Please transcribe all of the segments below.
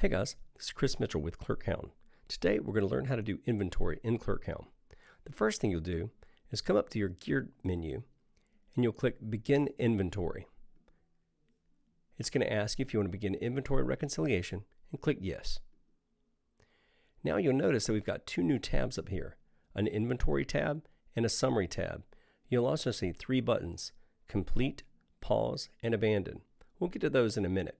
Hey guys, this is Chris Mitchell with ClerkHound. Today we're going to learn how to do inventory in ClerkHound. The first thing you'll do is come up to your geared menu and you'll click Begin Inventory. It's going to ask you if you want to begin inventory reconciliation and click Yes. Now you'll notice that we've got two new tabs up here, an Inventory tab and a Summary tab. You'll also see three buttons, Complete, Pause, and Abandon. We'll get to those in a minute.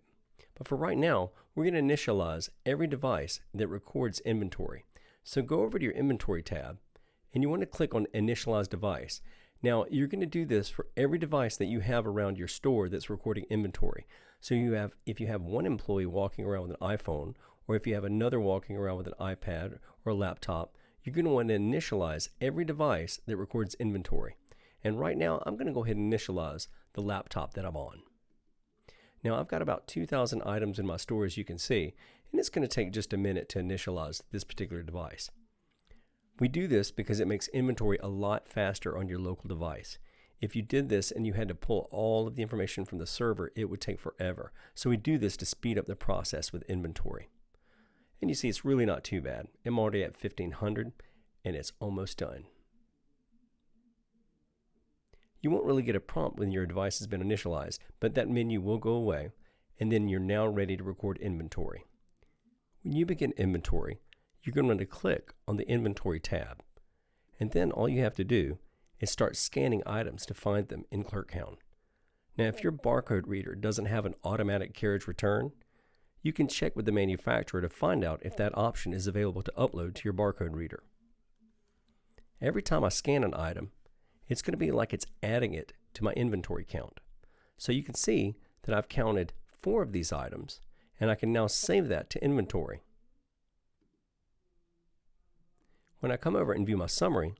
But for right now, we're going to initialize every device that records inventory. So go over to your Inventory tab, and you want to click on Initialize Device. Now, you're going to do this for every device that you have around your store that's recording inventory. So if you have one employee walking around with an iPhone, or if you have another walking around with an iPad or a laptop, you're going to want to initialize every device that records inventory. And right now, I'm going to go ahead and initialize the laptop that I'm on. Now I've got about 2,000 items in my store, as you can see, and it's going to take just a minute to initialize this particular device. We do this because it makes inventory a lot faster on your local device. If you did this and you had to pull all of the information from the server, it would take forever. So we do this to speed up the process with inventory. And you see it's really not too bad. I'm already at 1,500 and it's almost done. You won't really get a prompt when your device has been initialized, but that menu will go away, and then you're now ready to record inventory. When you begin inventory, you're going to click on the Inventory tab, and then all you have to do is start scanning items to find them in ClerkHound. Now, if your barcode reader doesn't have an automatic carriage return, you can check with the manufacturer to find out if that option is available to upload to your barcode reader. Every time I scan an item, it's going to be like it's adding it to my inventory count. So you can see that I've counted 4 of these items, and I can now save that to inventory. When I come over and view my summary,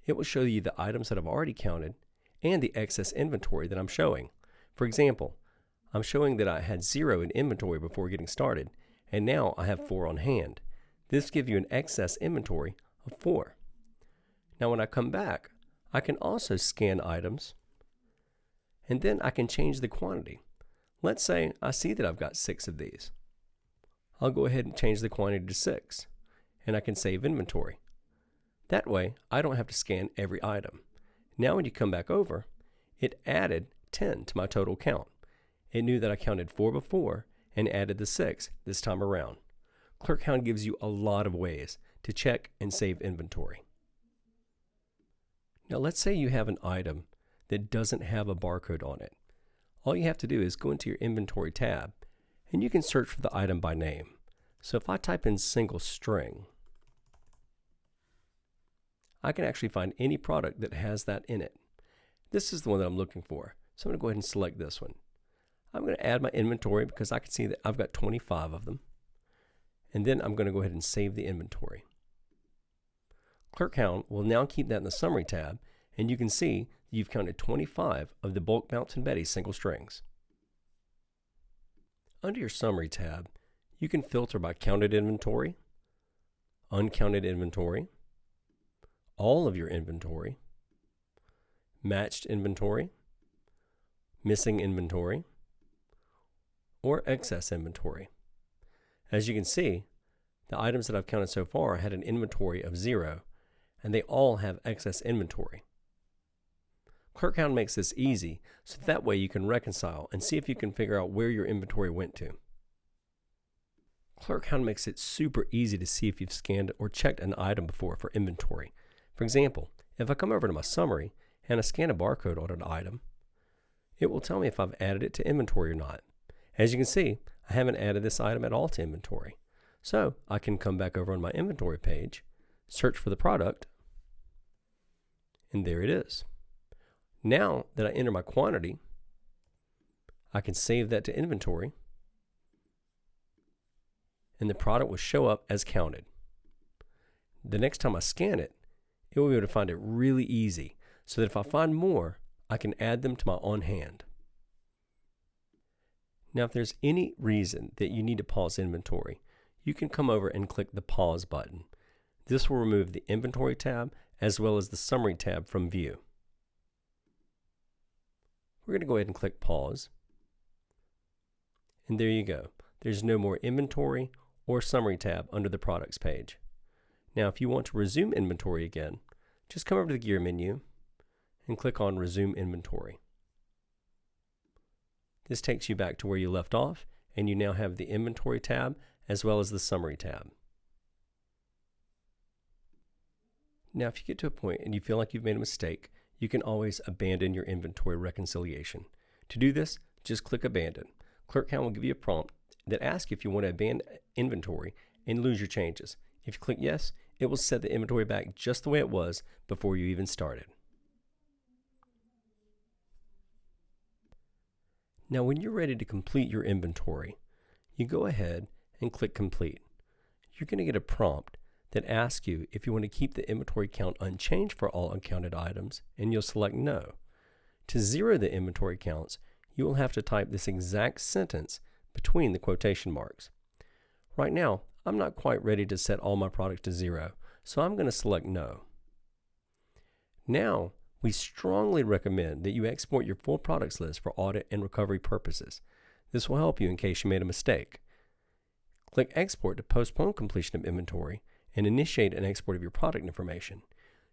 it will show you the items that I've already counted and the excess inventory that I'm showing. For example, I'm showing that I had 0 in inventory before getting started, and now I have 4 on hand. This gives you an excess inventory of 4. Now when I come back, I can also scan items, and then I can change the quantity. Let's say I see that I've got 6 of these. I'll go ahead and change the quantity to 6, and I can save inventory. That way, I don't have to scan every item. Now when you come back over, it added 10 to my total count. It knew that I counted 4 before and added the 6 this time around. ClerkHound gives you a lot of ways to check and save inventory. Now let's say you have an item that doesn't have a barcode on it. All you have to do is go into your Inventory tab and you can search for the item by name. So if I type in single string, I can actually find any product that has that in it. This is the one that I'm looking for. So I'm going to go ahead and select this one. I'm going to add my inventory because I can see that I've got 25 of them. And then I'm going to go ahead and save the inventory. ClerkHound will now keep that in the Summary tab, and you can see you've counted 25 of the bulk Bounce and Betty single strings. Under your Summary tab, you can filter by counted inventory, uncounted inventory, all of your inventory, matched inventory, missing inventory, or excess inventory. As you can see, the items that I've counted so far had an inventory of 0, and they all have excess inventory. ClerkHound makes this easy, so that way you can reconcile and see if you can figure out where your inventory went to. ClerkHound makes it super easy to see if you've scanned or checked an item before for inventory. For example, if I come over to my summary and I scan a barcode on an item, it will tell me if I've added it to inventory or not. As you can see, I haven't added this item at all to inventory. So I can come back over on my inventory page, search for the product, and there it is. Now that I enter my quantity, I can save that to inventory, and the product will show up as counted. The next time I scan it, it will be able to find it really easy, so that if I find more, I can add them to my on hand. Now if there's any reason that you need to pause inventory, you can come over and click the Pause button. This will remove the Inventory tab as well as the Summary tab from view. We're going to go ahead and click Pause. And there you go. there's no more inventory or summary tab under the products page. Now, if you want to resume inventory again, just come over to the gear menu and click on Resume Inventory. This takes you back to where you left off, and you now have the Inventory tab as well as the Summary tab. Now, if you get to a point and you feel like you've made a mistake, you can always abandon your inventory reconciliation. To do this, just click Abandon. ClerkHound will give you a prompt that asks if you want to abandon inventory and lose your changes. If you click yes, it will set the inventory back just the way it was before you even started. Now, when you're ready to complete your inventory, you go ahead and click Complete. You're going to get a prompt that asks you if you want to keep the inventory count unchanged for all uncounted items, and you'll select No. To zero the inventory counts, you will have to type this exact sentence between the quotation marks. Right now, I'm not quite ready to set all my products to 0, so I'm going to select No. Now, we strongly recommend that you export your full products list for audit and recovery purposes. This will help you in case you made a mistake. Click Export to postpone completion of inventory and initiate an export of your product information.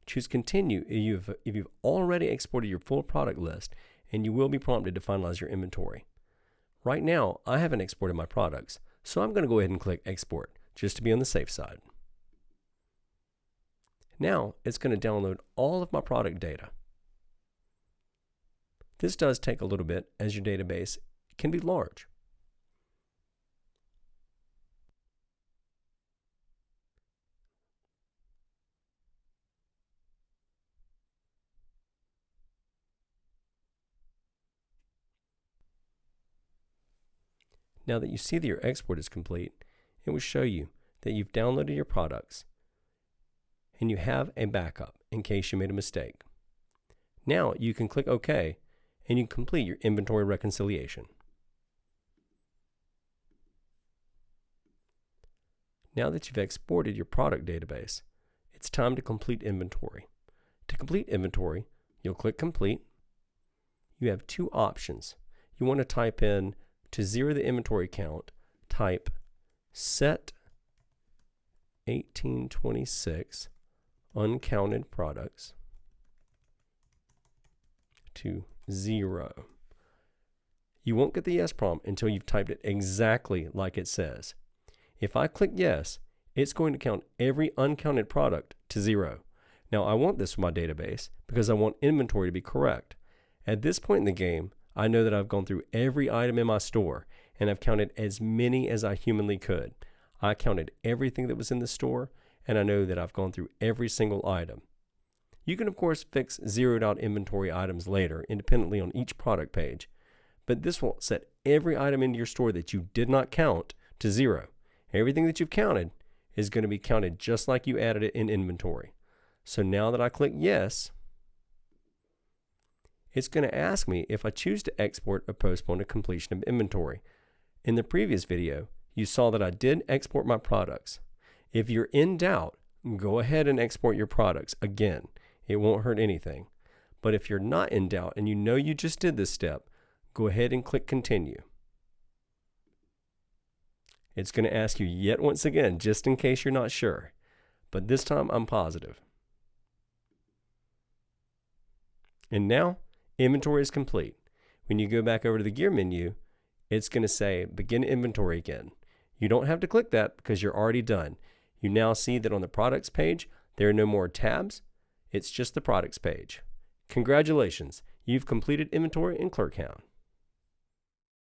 Choose Continue if you've already exported your full product list, and you will be prompted to finalize your inventory. Right now, I haven't exported my products, so I'm going to go ahead and click Export just to be on the safe side. Now, it's going to download all of my product data. This does take a little bit, as your database can be large. Now that you see that your export is complete, it will show you that you've downloaded your products and you have a backup in case you made a mistake. Now you can click OK and you can complete your inventory reconciliation. Now that you've exported your product database, it's time to complete inventory. To complete inventory, you'll click Complete. You have two options. You want to type in, to zero the inventory count, type set 1826 uncounted products to 0. You won't get the yes prompt until you've typed it exactly like it says. If I click yes, it's going to count every uncounted product to 0. Now, I want this for my database because I want inventory to be correct. At this point in the game, I know that I've gone through every item in my store and I've counted as many as I humanly could. I counted everything that was in the store, and I know that I've gone through every single item. You can of course fix zeroed out inventory items later independently on each product page, but this will set every item into your store that you did not count to 0. Everything that you've counted is going to be counted just like you added it in inventory. So now that I click yes, it's going to ask me if I choose to export or postpone a completion of inventory. In the previous video, you saw that I did export my products. If you're in doubt, go ahead and export your products again. It won't hurt anything. But if you're not in doubt and you know you just did this step, go ahead and click Continue. It's going to ask you yet once again, just in case you're not sure. But this time I'm positive. And now, inventory is complete. When you go back over to the gear menu, it's going to say Begin Inventory again. You don't have to click that because you're already done. You now see that on the products page, there are no more tabs. It's just the products page. Congratulations, you've completed inventory in ClerkHound.